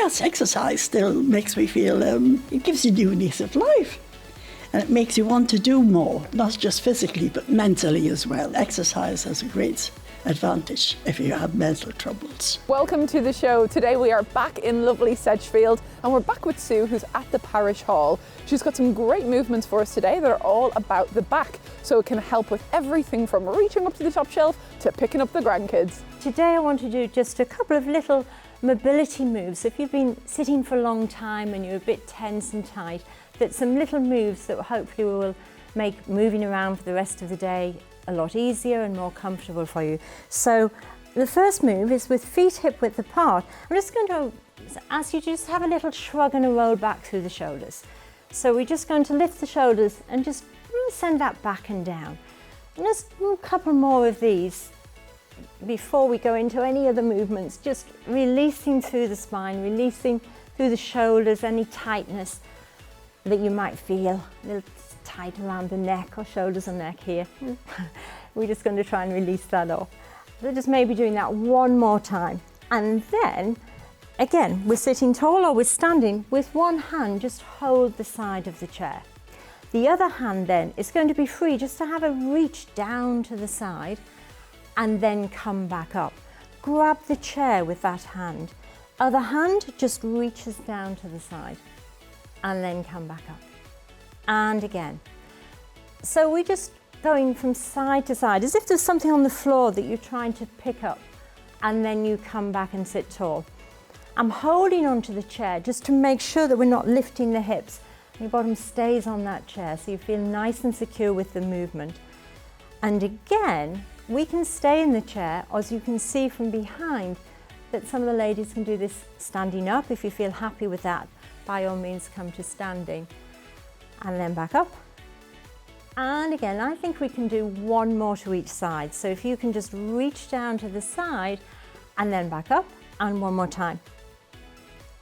Yes, exercise still makes me feel, it gives you newness of life. And it makes you want to do more, not just physically, but mentally as well. Exercise has a great advantage if you have mental troubles. Welcome to the show. Today we are back in lovely Sedgefield and we're back with Sue, who's at the parish hall. She's got some great movements for us today that are all about the back, so it can help with everything from reaching up to the top shelf to picking up the grandkids. Today I want to do just a couple of little mobility moves. If you've been sitting for a long time and you're a bit tense and tight, that's some little moves that hopefully will make moving around for the rest of the day a lot easier and more comfortable for you. So the first move is with feet hip width apart. I'm just going to ask you to just have a little shrug and a roll back through the shoulders. So we're just going to lift the shoulders and just send that back and down. And just a couple more of these before we go into any other movements, just releasing through the spine, releasing through the shoulders, any tightness that you might feel, a little tight around the neck or shoulders or neck here. We're just going to try and release that off. So just maybe doing that one more time. And then, again, we're sitting tall or we're standing with one hand, just hold the side of the chair. The other hand then is going to be free just to have a reach down to the side and then come back up. Grab the chair with that hand. Other hand just reaches down to the side and then come back up. And again. So we're just going from side to side, as if there's something on the floor that you're trying to pick up, and then you come back and sit tall. I'm holding onto the chair just to make sure that we're not lifting the hips. Your bottom stays on that chair so you feel nice and secure with the movement. And again, we can stay in the chair, or as you can see from behind, that some of the ladies can do this standing up. If you feel happy with that, by all means come to standing. And then back up. And again, I think we can do one more to each side. So if you can just reach down to the side and then back up, and one more time.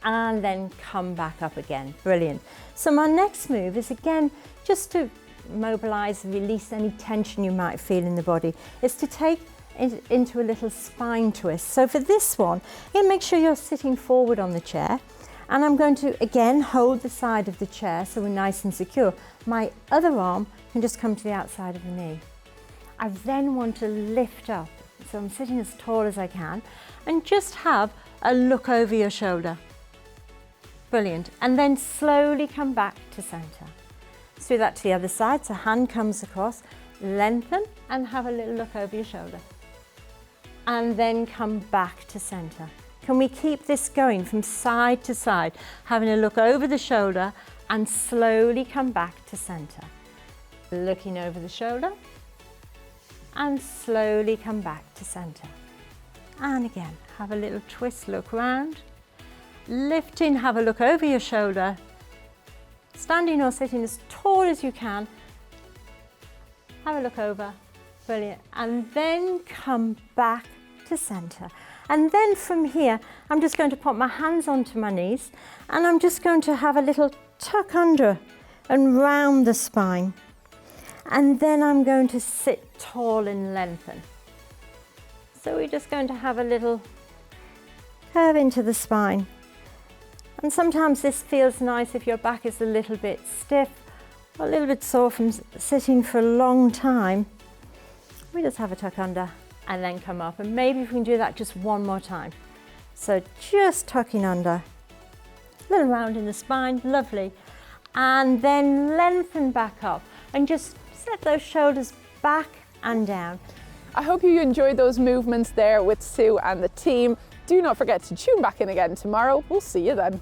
And then come back up again. Brilliant. So my next move is again, just to mobilize, release any tension you might feel in the body, is to take it into a little spine twist. So for this one, again, make sure you're sitting forward on the chair. And I'm going to, again, hold the side of the chair so we're nice and secure. My other arm can just come to the outside of the knee. I then want to lift up. So I'm sitting as tall as I can and just have a look over your shoulder. Brilliant. And then slowly come back to center. Let's do that to the other side. So hand comes across, lengthen and have a little look over your shoulder. And then come back to center. Can we keep this going from side to side, having a look over the shoulder and slowly come back to center. Looking over the shoulder and slowly come back to center. And again, have a little twist, look round. Lifting, have a look over your shoulder. Standing or sitting as tall as you can. Have a look over, brilliant. And then come back to center. And then from here, I'm just going to put my hands onto my knees and I'm just going to have a little tuck under and round the spine. And then I'm going to sit tall and lengthen. So we're just going to have a little curve into the spine. And sometimes this feels nice if your back is a little bit stiff or a little bit sore from sitting for a long time. We just have a tuck under and then come up, and maybe we can do that just one more time. So just tucking under, a little round in the spine, lovely. And then lengthen back up and just set those shoulders back and down. I hope you enjoyed those movements there with Sue and the team. Do not forget to tune back in again tomorrow. We'll see you then.